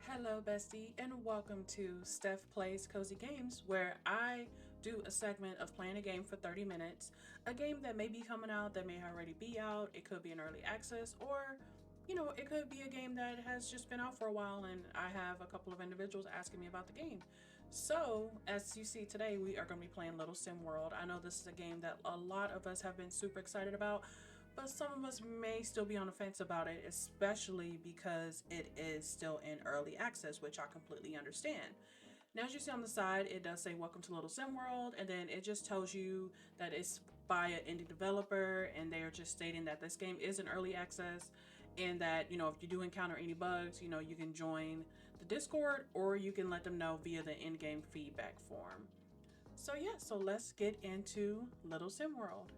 Hello, bestie, and welcome to Steph Plays Cozy Games, where I do a segment of playing a game for 30 minutes. A game that may be coming out, that may already be out. It could be an early access, or it could be a game that has just been out for a while, and I have a couple of individuals asking me about the game. So, as you see today, we are going to be playing Little Sim World. I know this is a game that a lot of us have been super excited about, but some of us may still be on the fence about it, especially because it is still in early access, which I completely understand. Now, as you see on the side, it does say Welcome to Little Sim World, and then it just tells you that it's by an indie developer, and they are just stating that this game is in early access, and that, if you do encounter any bugs, you can join the Discord or you can let them know via the in game feedback form. So, yeah, so let's get into Little Sim World.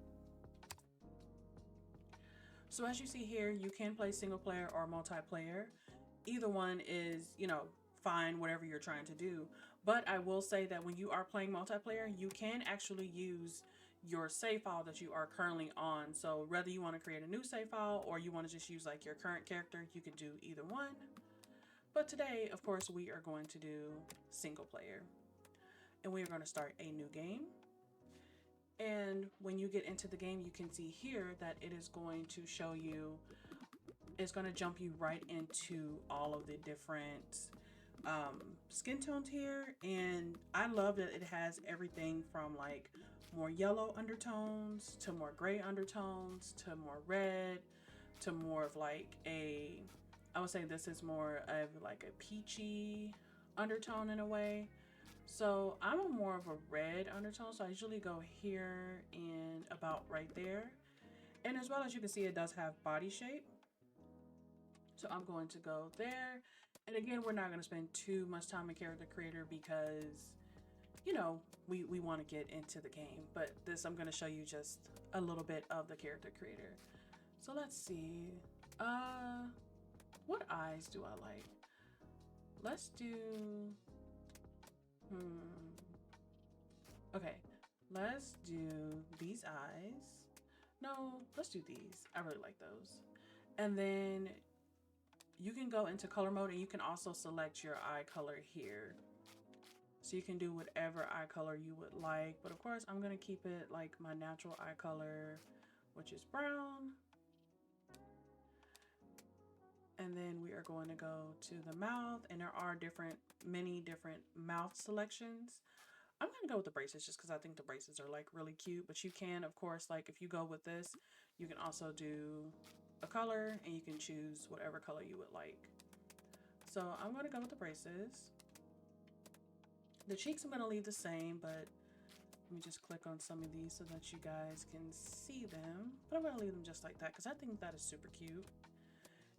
So as you see here, you can play single player or multiplayer. Either one is, fine, whatever you're trying to do. But I will say that when you are playing multiplayer, you can actually use your save file that you are currently on. So whether you want to create a new save file or you want to just use like your current character, you can do either one. But today, of course, we are going to do single player. And we are going to start a new game. And when you get into the game, you can see here that it is going to show you, it's going to jump you right into all of the different skin tones here. And I love that it has everything from like more yellow undertones to more gray undertones to more red to more of like I would say this is more of like a peachy undertone in a way. So I'm a more of a red undertone, so I usually go here and about right there. And as well as you can see, it does have body shape. So I'm going to go there. And again, we're not going to spend too much time in character creator because, we want to get into the game. But this, I'm going to show you just a little bit of the character creator. So let's see. What eyes do I like? Let's do, okay, let's do these eyes. No, let's do these. I really like those. And then you can go into color mode and you can also select your eye color here. So you can do whatever eye color you would like. But of course, I'm going to keep it like my natural eye color, which is brown. And then we are going to go to the mouth, and there are many different mouth selections. I'm going to go with the braces just because I think the braces are like really cute. But you can, of course, like if you go with this, you can also do a color and you can choose whatever color you would like. So I'm going to go with the braces. The cheeks I'm going to leave the same, but let me just click on some of these so that you guys can see them. But I'm going to leave them just like that because I think that is super cute.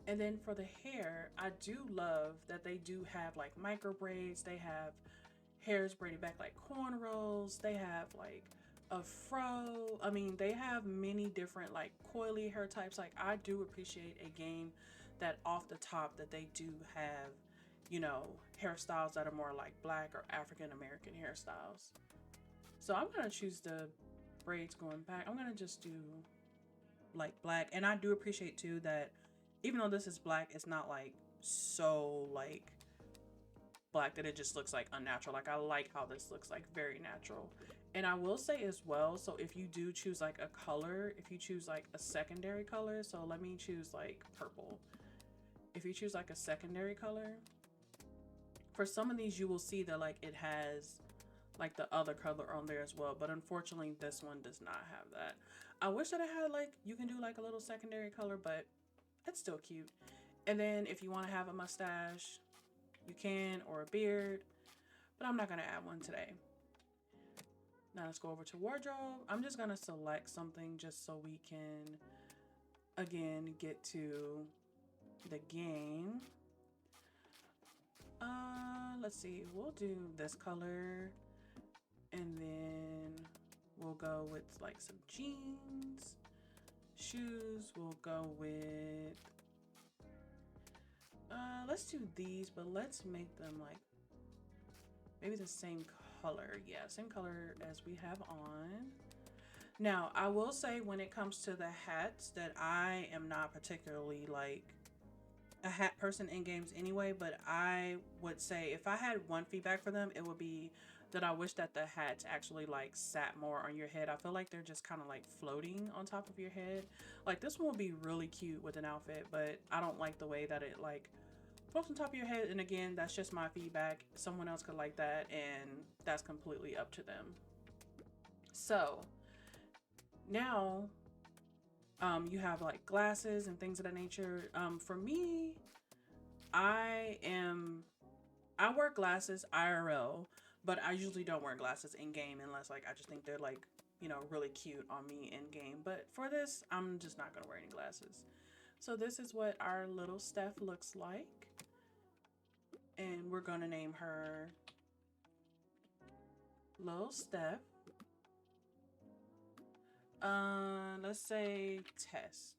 And then for the hair, I do love that they do have like micro braids. They have hairs braided back like cornrows. They have like a fro. I mean, they have many different like coily hair types. Like I do appreciate a game that off the top that they do have, hairstyles that are more like Black or African American hairstyles. So I'm gonna choose the braids going back. I'm gonna just do like black. And I do appreciate too that even though this is black, it's not like so like black that it just looks like unnatural. Like I like how this looks like very natural. And I will say as well, so if you do choose like a color, if you choose like a secondary color, so let me choose like purple. If you choose like a secondary color, for some of these you will see that like it has like the other color on there as well, but unfortunately this one does not have that. I wish that it had like, you can do like a little secondary color, but it's still cute. And then if you want to have a mustache, you can, or a beard, but I'm not going to add one today. Now let's go over to wardrobe. I'm just going to select something just so we can, again, get to the game. Let's see, we'll do this color, and then we'll go with like some jeans. Shoes, we'll go with, let's do these, but let's make them like maybe the same color. Yeah, same color as we have on. Now, I will say when it comes to the hats that I am not particularly like a hat person in games anyway, but I would say if I had one feedback for them, it would be that I wish that the hats actually like sat more on your head. I feel like they're just kind of like floating on top of your head. Like this one would be really cute with an outfit, but I don't like the way that it like floats on top of your head. And again, that's just my feedback. Someone else could like that, and that's completely up to them. So now you have like glasses and things of that nature. For me, I am I wear glasses IRL, but I usually don't wear glasses in game unless like I just think they're like, really cute on me in game. But for this, I'm just not gonna wear any glasses. So this is what our little Steph looks like. And we're gonna name her Little Steph. Let's say Test.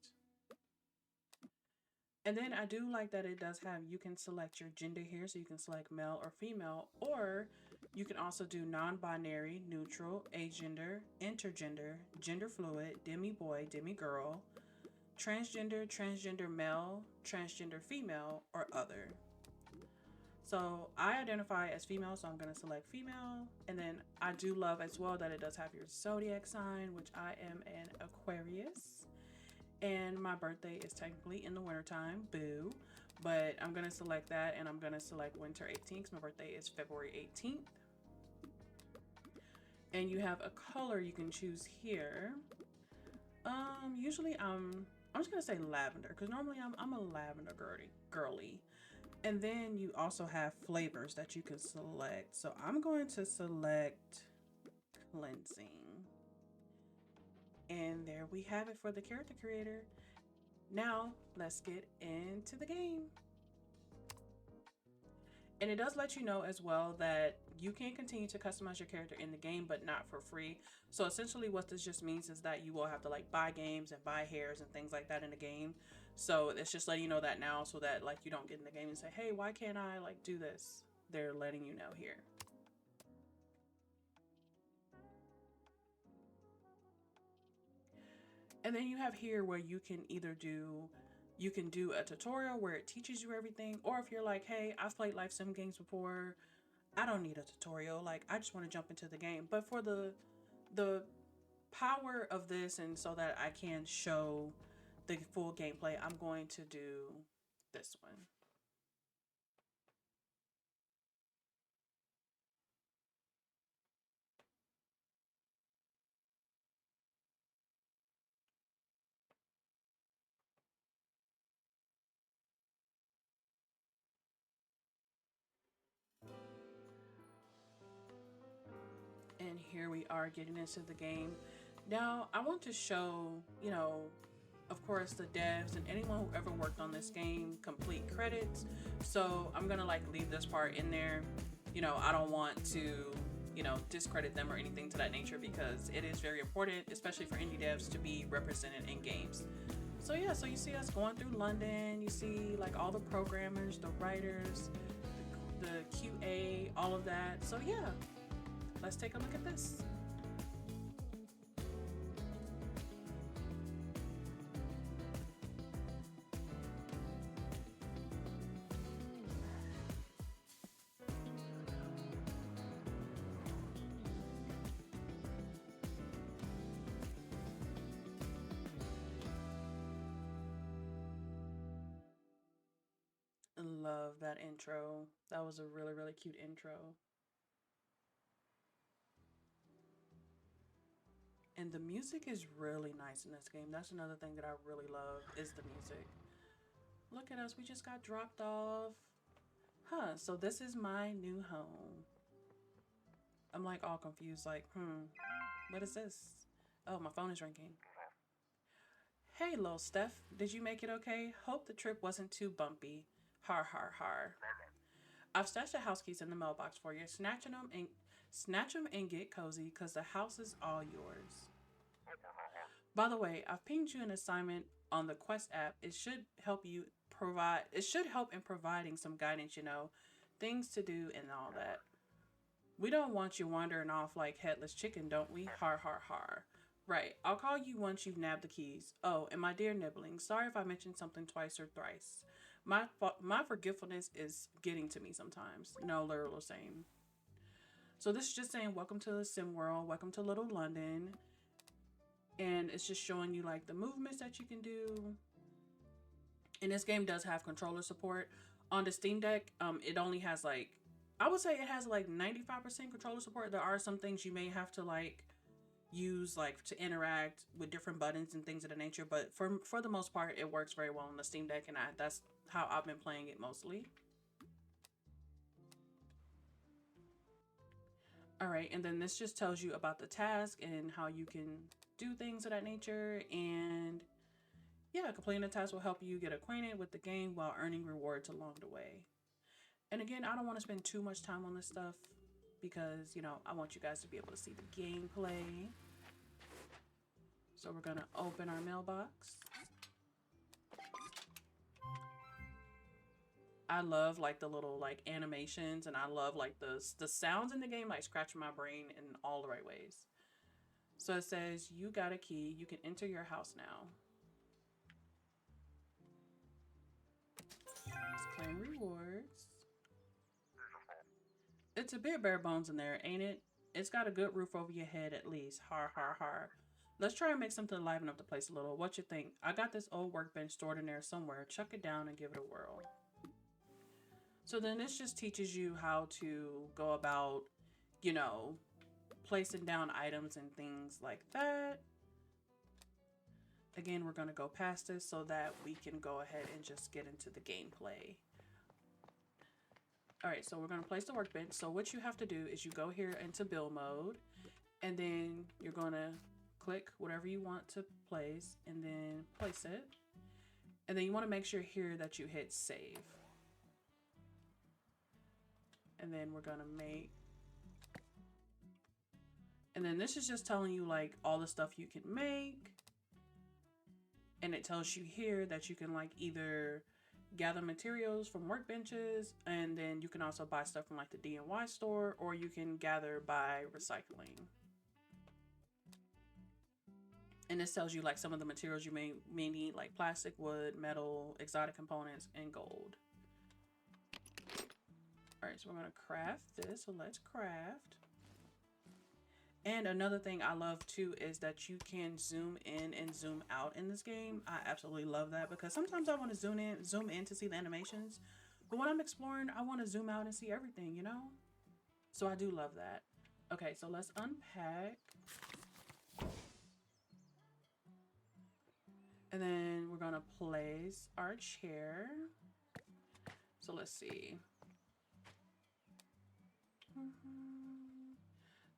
And then I do like that it does have, you can select your gender here, so you can select male or female, or you can also do non-binary, neutral, agender, intergender, gender fluid, demi boy, demi girl, transgender, transgender male, transgender female, or other. So I identify as female, so I'm going to select female. And then I do love as well that it does have your zodiac sign, which I am an Aquarius. And my birthday is technically in the wintertime, boo. But I'm going to select that, and I'm going to select winter 18th. My birthday is February 18th. And you have a color you can choose here. Usually I'm just gonna say lavender because normally I'm a lavender girly. And then you also have flavors that you can select. So I'm going to select cleansing. And there we have it for the character creator. Now let's get into the game. And it does let you know as well that you can continue to customize your character in the game, but not for free. So essentially what this just means is that you will have to like buy games and buy hairs and things like that in the game. So it's just letting you know that now so that like you don't get in the game and say, hey, why can't I like do this? They're letting you know here. And then you have here where you can do a tutorial where it teaches you everything. Or if you're like, hey, I've played life sim games before, I don't need a tutorial. Like I just want to jump into the game. But for the power of this and so that I can show the full gameplay, I'm going to do this one. And here we are getting into the game. Now, I want to show, of course, the devs and anyone who ever worked on this game complete credits. So I'm gonna like leave this part in there. I don't want to, discredit them or anything to that nature because it is very important, especially for indie devs, to be represented in games. So yeah, so you see us going through London, you see like all the programmers, the writers, the QA, all of that. So yeah, let's take a look at this. Love that intro. That was a really, really cute intro. And the music is really nice in this game. That's another thing that I really love is the music. Look at us, we just got dropped off. Huh, so this is my new home. I'm like all confused, like, what is this? Oh, my phone is ringing. Hey, little Steph, did you make it okay? Hope the trip wasn't too bumpy. Har har har. I've stashed the house keys in the mailbox for you. Snatch them and get cozy, cause the house is all yours. By the way, I've pinged you an assignment on the Quest app. It should help in providing some guidance, things to do and all that. We don't want you wandering off like headless chicken, don't we? Har har har. Right, I'll call you once you've nabbed the keys. Oh, and my dear nibbling, sorry if I mentioned something twice or thrice. My forgetfulness is getting to me sometimes. No, literal same. So this is just saying, welcome to the sim world, welcome to Little London. And it's just showing you like the movements that you can do. And this game does have controller support. On the Steam Deck, it only has like, I would say it has like 95% controller support. There are some things you may have to like use like to interact with different buttons and things of the nature, but for the most part it works very well on the Steam Deck, and that's how I've been playing it mostly. All right, and then this just tells you about the task and how you can do things of that nature. And yeah, completing the task will help you get acquainted with the game while earning rewards along the way. And again, I don't want to spend too much time on this stuff because, you know, I want you guys to be able to see the gameplay. So we're gonna open our mailbox. I love like the little like animations, and I love like the sounds in the game like scratching my brain in all the right ways. So it says you got a key. You can enter your house now. Let's claim rewards. It's a bit bare bones in there, ain't it? It's got a good roof over your head at least. Har har har. Let's try and make something to liven up the place a little. What you think? I got this old workbench stored in there somewhere. Chuck it down and give it a whirl. So then this just teaches you how to go about, you know, placing down items and things like that. Again, we're going to go past this so that we can go ahead and just get into the gameplay. All right, so we're going to place the workbench. So what you have to do is you go here into build mode, and then you're going to click whatever you want to place and then place it. And then you want to make sure here that you hit save. And then we're going to make, and then this is just telling you like all the stuff you can make. And it tells you here that you can like either gather materials from workbenches, and then you can also buy stuff from like the D&Y store, or you can gather by recycling. And this tells you like some of the materials you may need, like plastic, wood, metal, exotic components, and gold. All right, so we're gonna craft this. So let's craft. And another thing I love too is that you can zoom in and zoom out in this game. I absolutely love that because sometimes I want to zoom in to see the animations, but when I'm exploring, I want to zoom out and see everything, you know? So I do love that. Okay, so let's unpack. And then we're gonna place our chair. So let's see.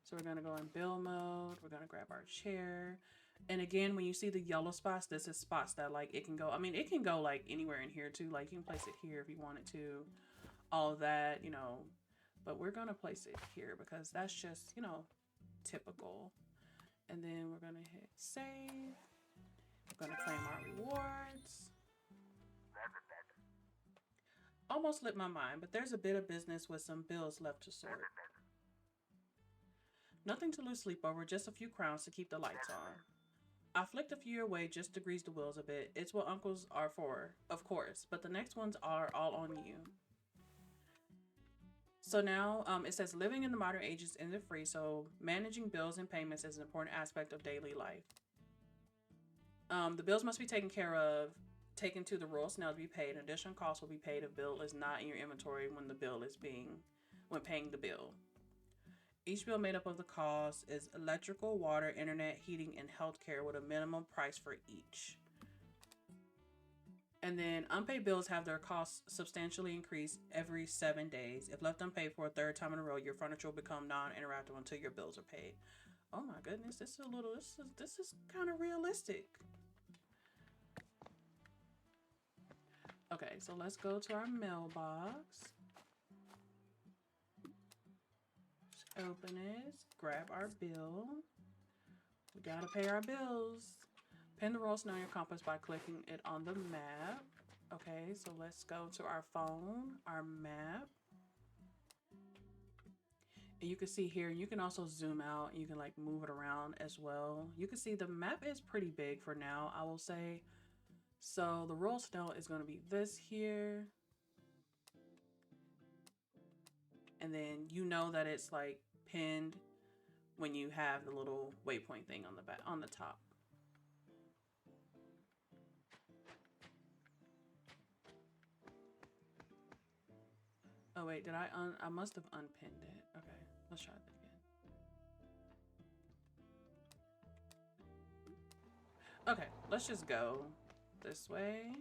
So we're gonna go in build mode. We're gonna grab our chair. And again, when you see the yellow spots, this is spots that like it can go. I mean, it can go like anywhere in here too. Like you can place it here if you wanted to, all of that, you know. But we're gonna place it here because that's just, you know, typical. And then we're gonna hit save. We're gonna claim our rewards. Almost slipped my mind, but there's a bit of business with some bills left to sort. Nothing to lose sleep over, just a few crowns to keep the lights on. I flicked a few away just to grease the wheels a bit. It's what uncles are for, of course, but the next ones are all on you. So now it says living in the modern ages isn't free, so managing bills and payments is an important aspect of daily life. The bills must be taken care of, taken to the Royal Snail to be paid. An additional cost will be paid if bill is not in your inventory when paying the bill. Each bill made up of the cost is electrical, water, internet, heating, and healthcare with a minimum price for each. And then unpaid bills have their costs substantially increased every 7 days. If left unpaid for a third time in a row, your furniture will become non-interactive until your bills are paid. Oh my goodness, this is kind of realistic. Okay, so let's go to our mailbox. Open it, grab our bill. We gotta pay our bills. Pin the Royal Snail on your compass by clicking it on the map. Okay, so let's go to our phone, our map. And you can see here, you can also zoom out and you can like move it around as well. You can see the map is pretty big for now, I will say. So the royal snail is going to be this here. And then you know that it's like pinned when you have the little waypoint thing on the back, on the top. Oh wait, did I must have unpinned it. Okay, let's try that again. Okay, let's just go this way.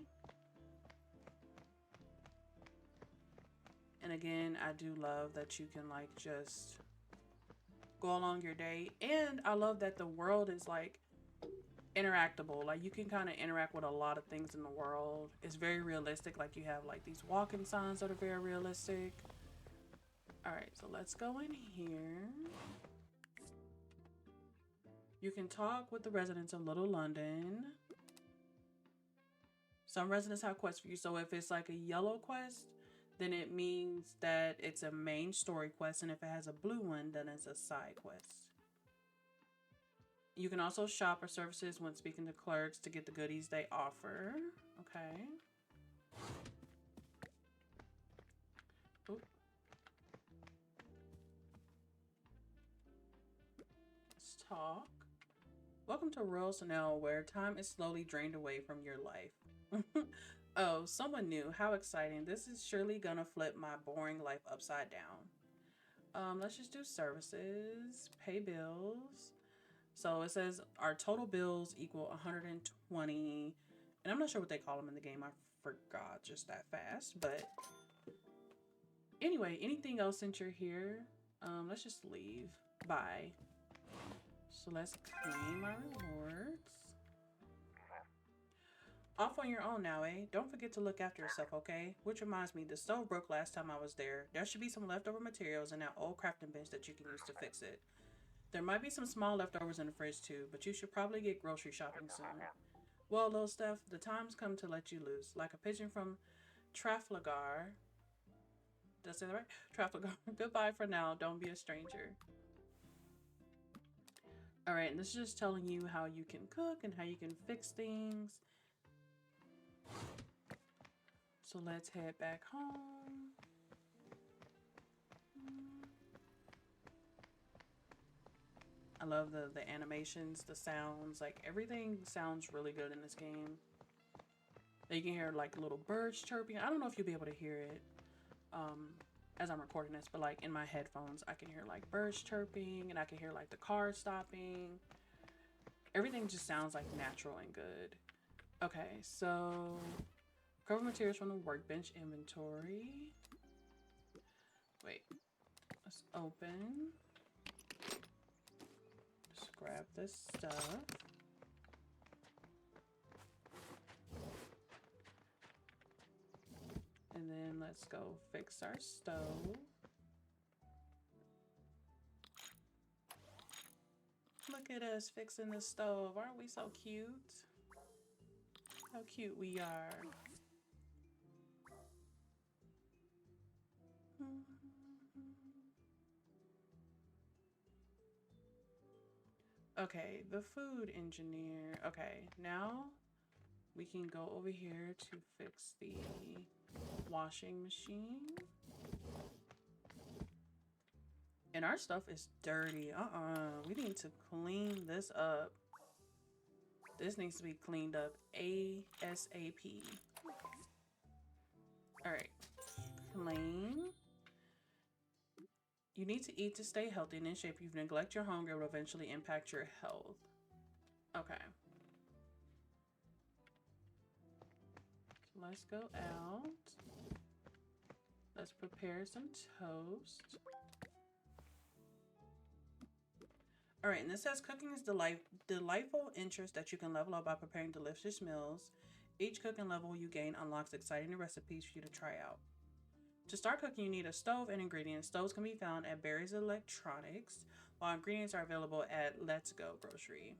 And again, I do love that you can like just go along your day. And I love that the world is like interactable. Like you can kind of interact with a lot of things in the world. It's very realistic. Like you have like these walking signs that are very realistic. All right, so let's go in here. You can talk with the residents of Little London. Some residents have quests for you. So if it's like a yellow quest, then it means that it's a main story quest. And if it has a blue one, then it's a side quest. You can also shop for services when speaking to clerks to get the goodies they offer. Okay. Oop. Let's talk. Welcome to Rural Sonel, where time is slowly drained away from your life. Oh, someone new. How exciting. This is surely gonna flip my boring life upside down. Let's just do services, pay bills. So it says our total bills equal 120. And I'm not sure what they call them in the game. I forgot just that fast. But anyway, anything else since you're here? Let's just leave. Bye. So let's claim our rewards. Off on your own now, eh? Don't forget to look after yourself, okay? Which reminds me, the stove broke last time I was there. There should be some leftover materials in that old crafting bench that you can use to fix it. There might be some small leftovers in the fridge too, but you should probably get grocery shopping soon. Well, little Steph, the time's come to let you loose. Like a pigeon from Trafalgar. Did I say that right? Trafalgar. Goodbye for now. Don't be a stranger. Alright, and this is just telling you how you can cook and how you can fix things. So let's head back home. I love the animations, the sounds, like everything sounds really good in this game. You can hear like little birds chirping. I don't know if you'll be able to hear it as I'm recording this, but like in my headphones, I can hear like birds chirping and I can hear like the car stopping. Everything just sounds like natural and good. Okay, so recover materials from the workbench inventory. Wait, let's open. Just grab this stuff. And then let's go fix our stove. Look at us fixing the stove. Aren't we so cute? How cute we are. Okay, the food engineer. Okay, now we can go over here to fix the washing machine. And our stuff is dirty. We need to clean this up. This needs to be cleaned up ASAP. Alright. Clean. You need to eat to stay healthy and in shape. If you neglect your hunger, it will eventually impact your health. Okay. So let's go out. Let's prepare some toast. Alright, and this says cooking is delightful interest that you can level up by preparing delicious meals. Each cooking level you gain unlocks exciting recipes for you to try out. To start cooking, you need a stove and ingredients. Stoves can be found at Barry's Electronics, while ingredients are available at Let's Go Grocery.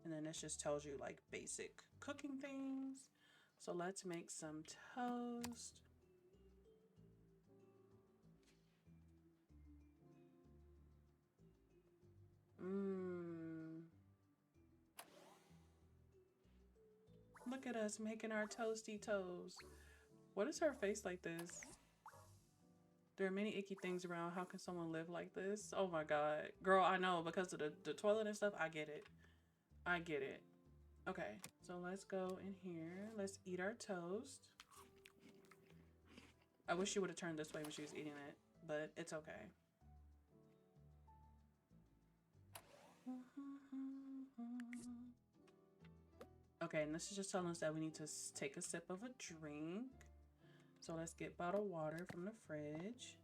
And then this just tells you like basic cooking things. So let's make some toast. Look at us making our toasty toes. What is her face like this? There are many icky things around. How can someone live like this? Oh my god. Girl, I know, because of the toilet and stuff. I get it. I get it. Okay, so let's go in here. Let's eat our toast. I wish she would have turned this way when she was eating it, but it's okay. Okay, and this is just telling us that we need to take a sip of a drink. So let's get bottled water from the fridge.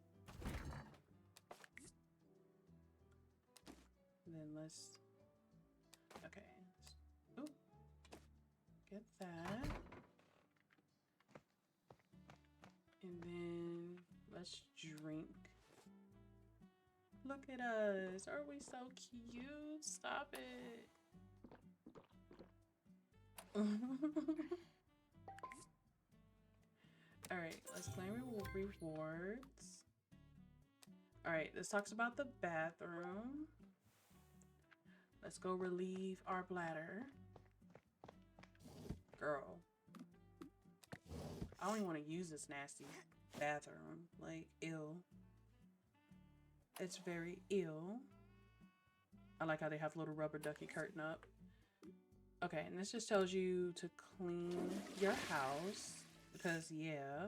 And then let's, okay. Ooh, get that. And then let's drink. Look at us. Are we so cute? Stop it. All right, let's claim rewards. All right, this talks about the bathroom. Let's go relieve our bladder. Girl, I don't even want to use this nasty bathroom. Like, ill. It's very ill. I like how they have a little rubber ducky curtain up. Okay, and this just tells you to clean your house. Because, yeah.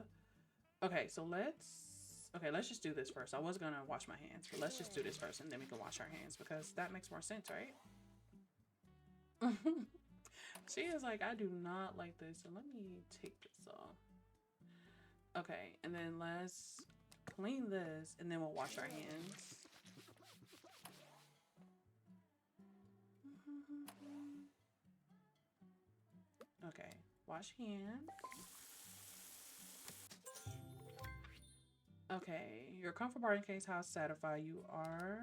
Okay, so let's just do this first. I was gonna wash my hands, but let's just do this first and then we can wash our hands because that makes more sense, right? She is like, I do not like this, so let me take this off. Okay, and then let's clean this and then we'll wash our hands. Okay, wash hands. Okay, your comfort bar indicates how satisfied you are.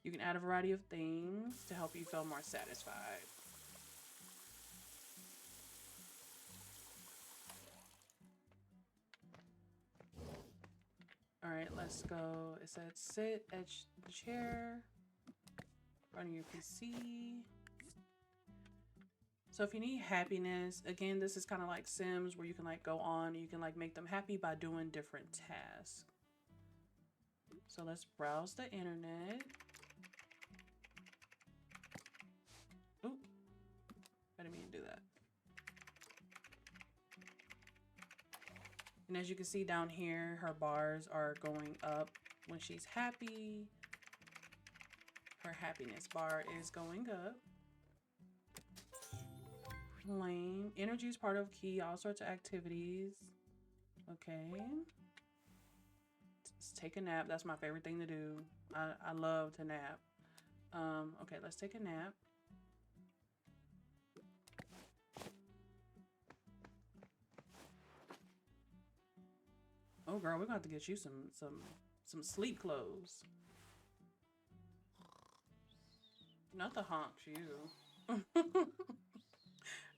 You can add a variety of things to help you feel more satisfied. All right, let's go. It said sit at the chair, running your PC. So if you need happiness, again, this is kind of like Sims where you can like go on, you can like make them happy by doing different tasks. So let's browse the internet. Oop, I didn't mean to do that. And as you can see down here, her bars are going up when she's happy. Her happiness bar is going up. Lame. Energy is part of key, all sorts of activities. Okay. Let's take a nap. That's my favorite thing to do. I love to nap. Okay, let's take a nap. Oh girl, we're gonna have to get you some sleep clothes. Not the honks, you.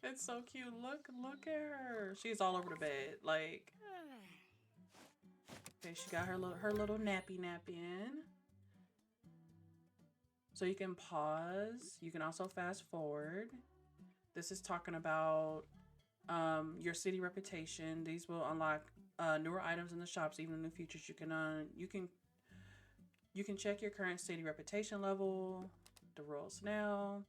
It's so cute. Look at her. She's all over the bed. Like, okay, she got her little nappy nap in. So you can pause. You can also fast forward. This is talking about your city reputation. These will unlock newer items in the shops, even new features. You can check your current city reputation level, the rules now.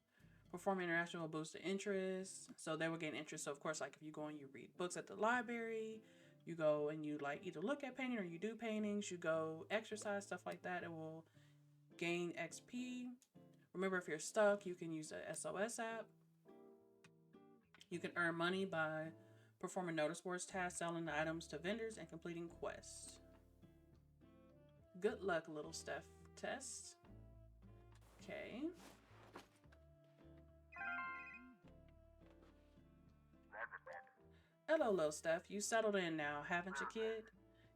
Perform interaction will boost the interest. So they will gain interest. So of course, like if you go and you read books at the library, you go and you like either look at painting or you do paintings, you go exercise, stuff like that. It will gain XP. Remember, if you're stuck, you can use the SOS app. You can earn money by performing notice boards tasks, selling the items to vendors, and completing quests. Good luck, little Steph test. Okay. Hello, little Steph. You settled in now, haven't you, kid?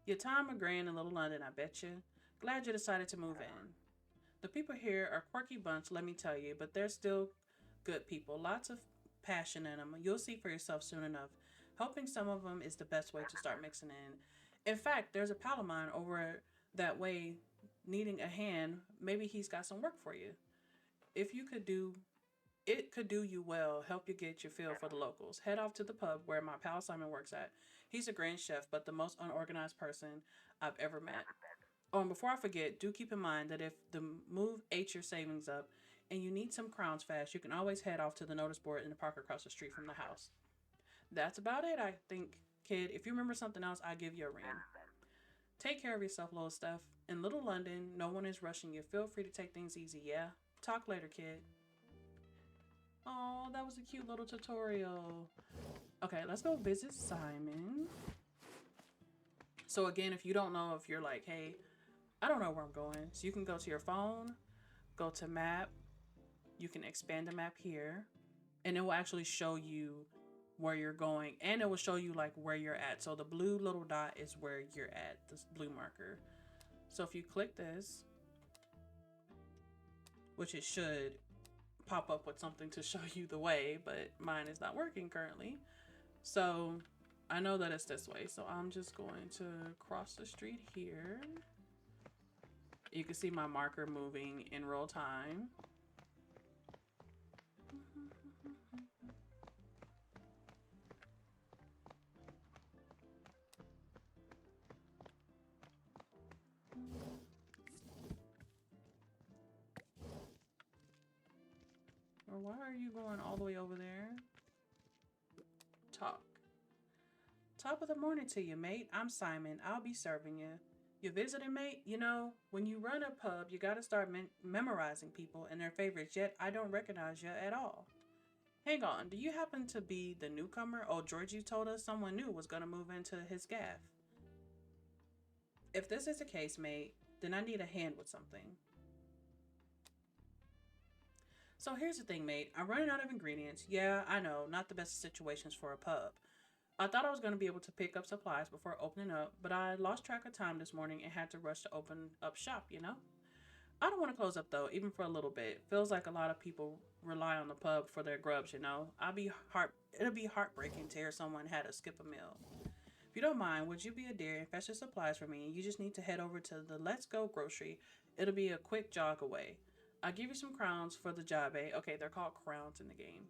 Your time agreeing in Little London, I bet you. Glad you decided to move in. The people here are a quirky bunch, let me tell you, but they're still good people. Lots of passion in them. You'll see for yourself soon enough. Helping some of them is the best way to start mixing in. In fact, there's a pal of mine over that way needing a hand. Maybe he's got some work for you. If you could do It could do you well, help you get your feel for the locals. Head off to the pub where my pal Simon works at. He's a grand chef, but the most unorganized person I've ever met. Oh, and before I forget, do keep in mind that if the move ate your savings up and you need some crowns fast, you can always head off to the notice board in the park across the street from the house. That's about it, I think, kid. If you remember something else, I'll give you a ring. Take care of yourself, little Steph. In Little London, no one is rushing you. Feel free to take things easy, yeah? Talk later, kid. Oh, that was a cute little tutorial. Okay, let's go visit Simon. So again, if you don't know, if you're like, hey, I don't know where I'm going, so you can go to your phone, go to map, you can expand the map here, and it will actually show you where you're going, and it will show you like where you're at. So the blue little dot is where you're at, this blue marker. So if you click this, which it should pop up with something to show you the way, but mine is not working currently. So I know that it's this way, so I'm just going to cross the street here. You can see my marker moving in real time. Or why are you going all the way over there? Talk. Top of the morning to you, mate. I'm Simon. I'll be serving you. You visiting, mate? You know, when you run a pub, you gotta start memorizing people and their favorites, yet I don't recognize you at all. Hang on, do you happen to be the newcomer? Oh, Georgie told us someone new was gonna move into his gaff. If this is the case, mate, then I need a hand with something. So here's the thing, mate. I'm running out of ingredients. Yeah, I know, not the best situations for a pub. I thought I was going to be able to pick up supplies before opening up, but I lost track of time this morning and had to rush to open up shop, you know? I don't want to close up though, even for a little bit. Feels like a lot of people rely on the pub for their grubs, you know? It'll be heartbreaking to hear someone had to skip a meal. If you don't mind, would you be a dear and fetch the supplies for me? You just need to head over to the Let's Go grocery. It'll be a quick jog away. I'll give you some crowns for the job, eh? Okay, they're called crowns in the game.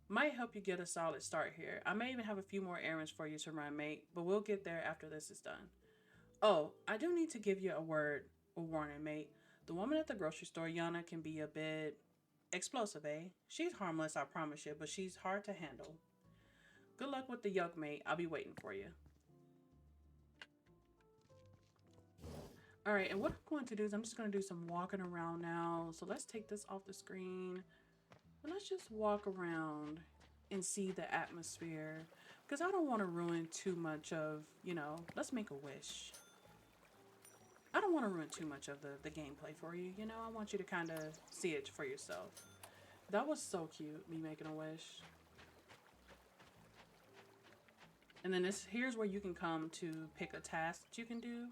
Might help you get a solid start here. I may even have a few more errands for you to run, mate, but we'll get there after this is done. Oh, I do need to give you a warning, mate. The woman at the grocery store, Yana, can be a bit explosive, eh? She's harmless, I promise you, but she's hard to handle. Good luck with the yolk, mate. I'll be waiting for you. All right, and what I'm going to do is I'm just going to do some walking around now. So let's take this off the screen. And let's just walk around and see the atmosphere. Because I don't want to ruin too much of, let's make a wish. I don't want to ruin too much of the gameplay for you. I want you to kind of see it for yourself. That was so cute, me making a wish. And then here's where you can come to pick a task that you can do.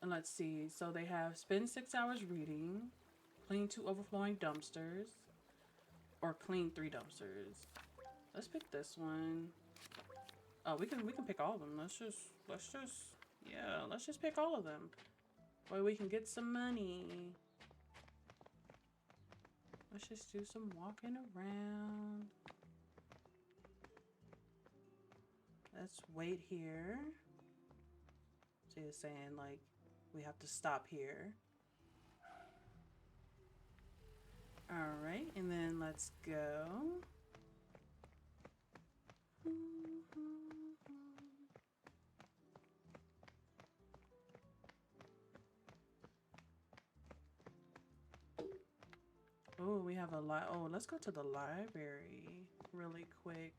And let's see. So they have spend 6 hours reading, clean 2 overflowing dumpsters, or clean 3 dumpsters. Let's pick this one. Oh, we can pick all of them. Let's just pick all of them. Boy, we can get some money. Let's just do some walking around. Let's wait here. So it's saying like we have to stop here. All right, and then let's go. Oh, we have a lot. Oh, let's go to the library really quick.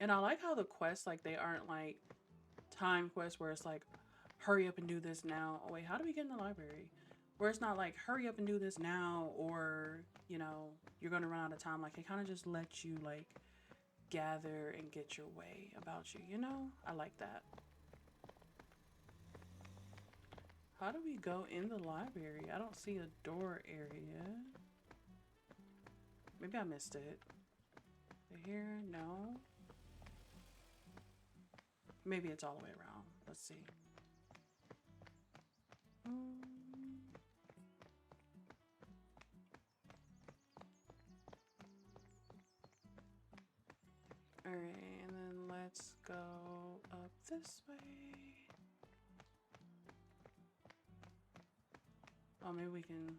And I like how the quests, like, they aren't like time quests where it's like, hurry up and do this now. Oh, wait, how do we get in the library? Where it's not like, hurry up and do this now, or, you're going to run out of time. Like, it kind of just lets you, like, gather and get your way about you, I like that. How do we go in the library? I don't see a door area. Maybe I missed it. Here? No. Maybe it's all the way around. Let's see. Alright, and then let's go up this way. Oh, maybe we can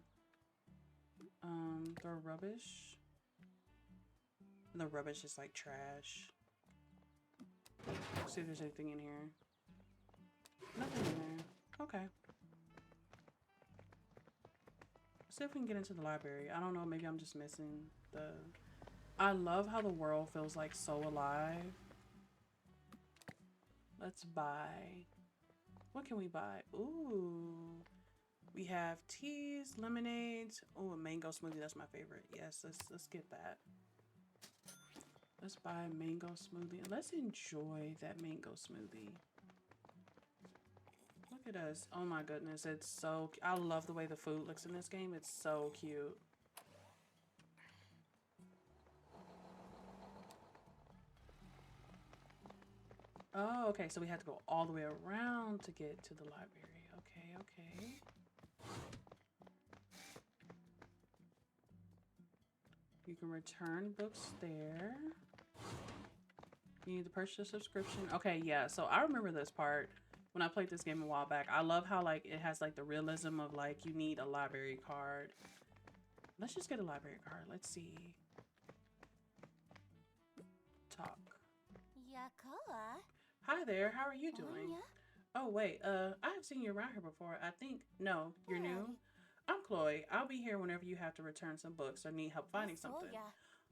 throw rubbish. The rubbish is like trash. Let's see if there's anything in here. Nothing in there. Okay. Let's see if we can get into the library. I don't know, maybe I'm just missing the... I love how the world feels like so alive. Let's buy. What can we buy? Ooh. We have teas, lemonades. Oh, a mango smoothie. That's my favorite. Yes, let's get that. Let's buy a mango smoothie. Let's enjoy that mango smoothie. Look at us. Oh my goodness. It's so... I love the way the food looks in this game. It's so cute. Oh, okay. So we have to go all the way around to get to the library. Okay, okay. You can return books there. You need to purchase a subscription. Okay, yeah. So I remember this part when I played this game a while back. I love how like it has like the realism of like you need a library card. Let's just get a library card. Let's see. Talk. Hi there. How are you doing? Oh wait. I have seen you around here before. I think no, you're new. I'm Chloe. I'll be here whenever you have to return some books or need help finding something.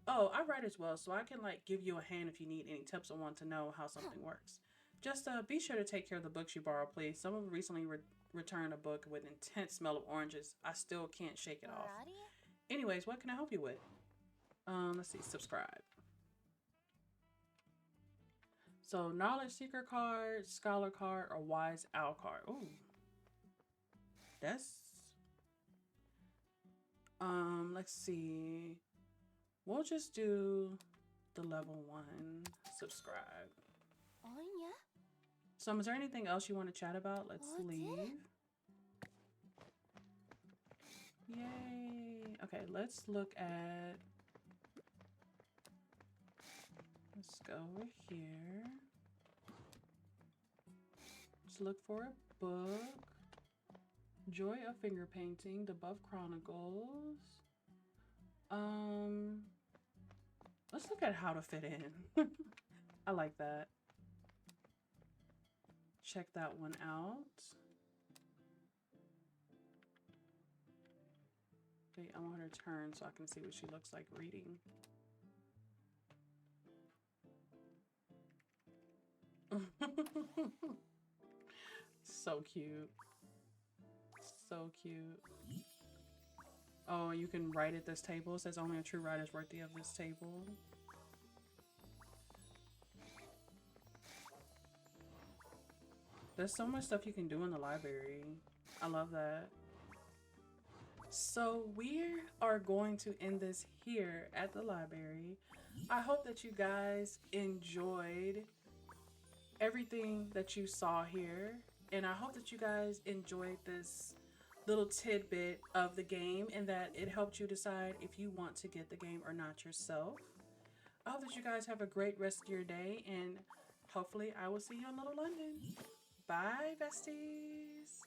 Oh, I write as well, so I can like give you a hand if you need any tips or want to know how something works. Just be sure to take care of the books you borrow, please. Someone recently returned a book with intense smell of oranges. I still can't shake it off. Anyways, what can I help you with? Let's see, subscribe. So, knowledge seeker card, scholar card, or wise owl card. Ooh, that's let's see. We'll just do the level 1 subscribe. So is there anything else you want to chat about? Let's leave. Yay. Okay, let's look at... Let's go over here. Let's look for a book. Joy of Finger Painting, The Buff Chronicles. Let's look at how to fit in. I like that. Check that one out. Wait, I want her to turn so I can see what she looks like reading. So cute. So cute. Oh, you can write at this table. It says only a true writer is worthy of this table. There's so much stuff you can do in the library. I love that. So we are going to end this here at the library. I hope that you guys enjoyed everything that you saw here. And I hope that you guys enjoyed this little tidbit of the game and that it helped you decide if you want to get the game or not yourself. I hope that you guys have a great rest of your day, and hopefully I will see you in Little London. Bye, besties.